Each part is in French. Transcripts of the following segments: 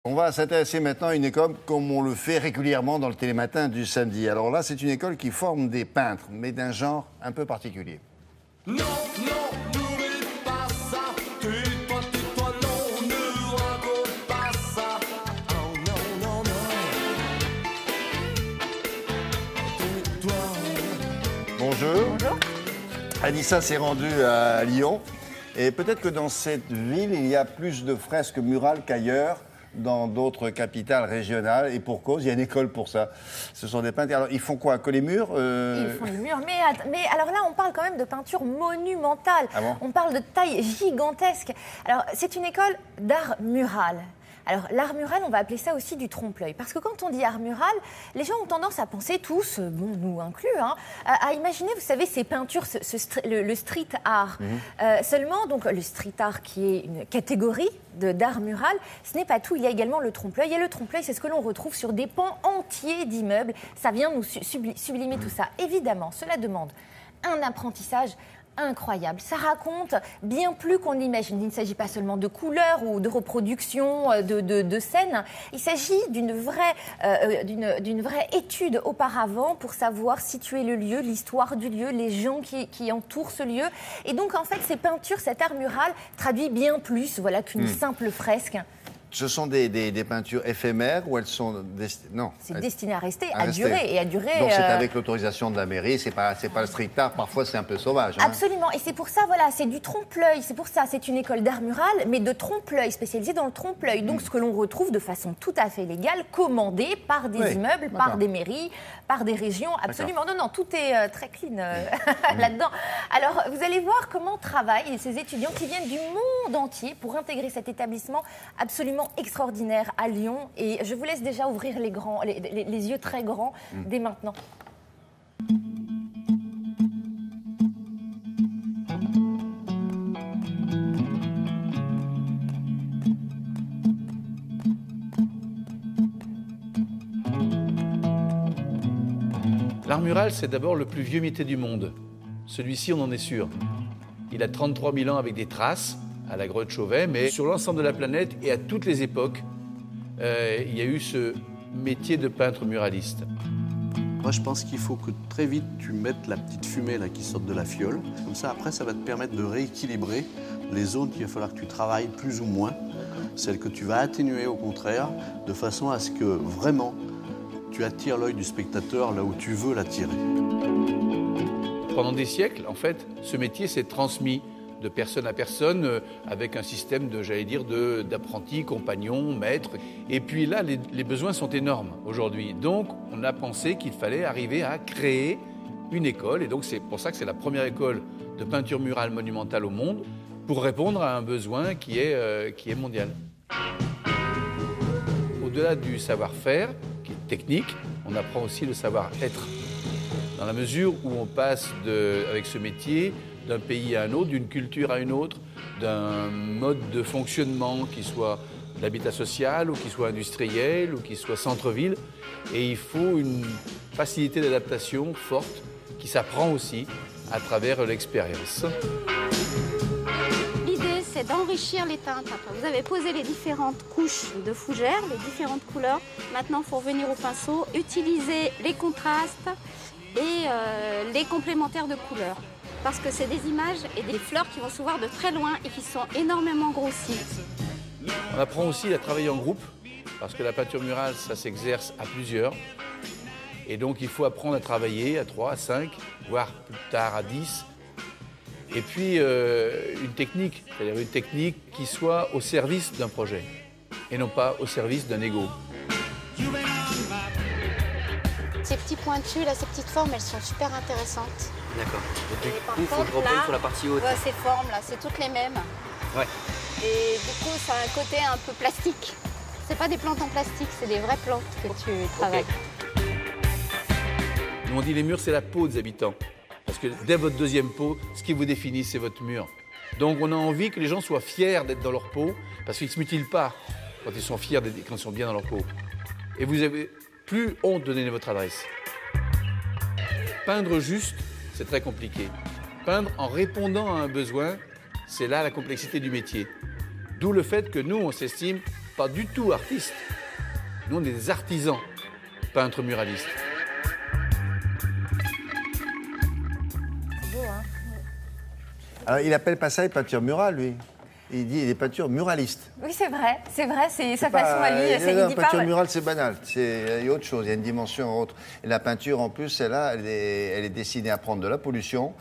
On va s'intéresser maintenant à une école comme on le fait régulièrement dans le Télématin du samedi. Alors là, c'est une école qui forme des peintres, mais d'un genre un peu particulier. Non, non, n'oublie pas ça. Tais-toi, non, ne raconte pas ça. Oh non, non, non. Tais-toi. Bonjour. Bonjour. Anissa s'est rendue à Lyon. Et peut-être que dans cette ville, il y a plus de fresques murales qu'ailleurs, dans d'autres capitales régionales. Et pour cause, il y a une école pour ça. Ce sont des peintres. Alors, ils font quoi? Que les murs Ils font les murs. Mais alors là, on parle quand même de peinture monumentale. Ah bon? On parle de taille gigantesque. Alors, c'est une école d'art mural. Alors, l'art mural, on va appeler ça aussi du trompe-l'œil. Parce que quand on dit art mural, les gens ont tendance à penser tous, bon, nous inclus, hein, à imaginer, vous savez, ces peintures, le street art. Seulement, donc, le street art qui est une catégorie d'art mural, ce n'est pas tout. Il y a également le trompe-l'œil. Et le trompe-l'œil, c'est ce que l'on retrouve sur des pans entiers d'immeubles. Ça vient nous sublimer tout ça. Évidemment, cela demande un apprentissage incroyable. Ça raconte bien plus qu'on l'imagine. Il ne s'agit pas seulement de couleurs ou de reproduction de scènes. Il s'agit d'une vraie étude auparavant pour savoir situer le lieu, l'histoire du lieu, les gens qui entourent ce lieu. Et donc, en fait, ces peintures, cet art mural traduit bien plus qu'une simple fresque. Ce sont des peintures éphémères ou elles sont destinées... Non. C'est destiné à rester, à durer. Et à durer. Donc c'est avec l'autorisation de la mairie, c'est pas le street art, parfois c'est un peu sauvage. Hein. Absolument, et c'est pour ça, voilà, c'est du trompe-l'œil, c'est pour ça, c'est une école d'art mural, mais de trompe-l'œil, spécialisée dans le trompe-l'œil. Donc ce que l'on retrouve de façon tout à fait légale, commandé par des immeubles, par des mairies, par des régions, absolument. Non, tout est très clean là-dedans. Alors, vous allez voir comment travaillent ces étudiants qui viennent du monde entier pour intégrer cet établissement absolument extraordinaire à Lyon. Et je vous laisse déjà ouvrir les yeux très grands dès maintenant. L'art mural, c'est d'abord le plus vieux métier du monde. Celui-ci, on en est sûr. Il a 33 000 ans avec des traces à la grotte Chauvet, mais sur l'ensemble de la planète et à toutes les époques, il y a eu ce métier de peintre muraliste. Moi, je pense qu'il faut que très vite, tu mettes la petite fumée là, qui sort de la fiole. Comme ça, après, ça va te permettre de rééquilibrer les zones qu'il va falloir que tu travailles plus ou moins. Celles que tu vas atténuer au contraire, de façon à ce que vraiment, tu attires l'œil du spectateur là où tu veux l'attirer. Pendant des siècles, en fait, ce métier s'est transmis de personne à personne, avec un système d'apprentis, compagnons, maîtres. Et puis là, les besoins sont énormes aujourd'hui. Donc, on a pensé qu'il fallait arriver à créer une école. Et donc, c'est pour ça que c'est la première école de peinture murale monumentale au monde, pour répondre à un besoin qui est mondial. Au-delà du savoir-faire, qui est technique, on apprend aussi le savoir-être. Dans la mesure où on passe avec ce métier d'un pays à un autre, d'une culture à une autre, d'un mode de fonctionnement qui soit l'habitat social ou qui soit industriel ou qui soit centre-ville. Et il faut une facilité d'adaptation forte qui s'apprend aussi à travers l'expérience. L'idée, c'est d'enrichir les teintes. Après, vous avez posé les différentes couches de fougères, les différentes couleurs. Maintenant, il faut revenir au pinceau, utiliser les contrastes et les complémentaires de couleurs. Parce que c'est des images et des fleurs qui vont se voir de très loin et qui sont énormément grossies. On apprend aussi à travailler en groupe, parce que la peinture murale, ça s'exerce à plusieurs. Et donc, il faut apprendre à travailler à 3, à 5, voire plus tard à 10. Et puis, une technique, c'est-à-dire une technique qui soit au service d'un projet, et non pas au service d'un ego. Ces petits pointus, là, ces petites formes, elles sont super intéressantes. D'accord. Du Par coup, il faut que je contre, reprenne là, sur la partie haute. Ouais, ces formes-là, c'est toutes les mêmes. Ouais. Et du coup, ça a un côté un peu plastique. C'est pas des plantes en plastique, c'est des vraies plantes que tu travailles. Nous, on dit les murs, c'est la peau des habitants. Parce que dès votre deuxième peau, ce qui vous définit, c'est votre mur. Donc, on a envie que les gens soient fiers d'être dans leur peau, parce qu'ils ne se mutilent pas quand ils sont fiers, quand ils sont bien dans leur peau. Et vous avez plus honte de donner votre adresse. Peindre juste, c'est très compliqué. Peindre en répondant à un besoin, c'est là la complexité du métier. D'où le fait que nous, on s'estime pas du tout artistes. Nous, on est des artisans, peintres muralistes. C'est beau, hein? Alors, il appelle pas ça les peintures murales, lui. Il dit les peintures muralistes. Oui, c'est vrai, c'est sa façon à lui. La Il dit peinture pas. murale, c'est banal. Il y a autre chose, il y a une dimension autre. Et la peinture, en plus, elle est destinée à prendre de la pollution,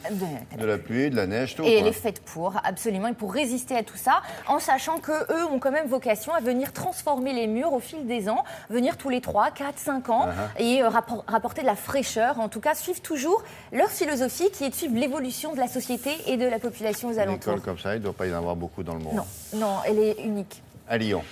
de la pluie, de la neige, tout. Et elle quoi. est faite pour, absolument, et pour résister à tout ça, en sachant qu'eux ont quand même vocation à venir transformer les murs au fil des ans, venir tous les 3, 4, 5 ans, et rapporter de la fraîcheur, en tout cas suivre toujours leur philosophie qui est de suivre l'évolution de la société et de la population aux Une alentours. école comme ça, il ne doit pas y en avoir beaucoup dans le monde. Non, elle est unique. À Lyon.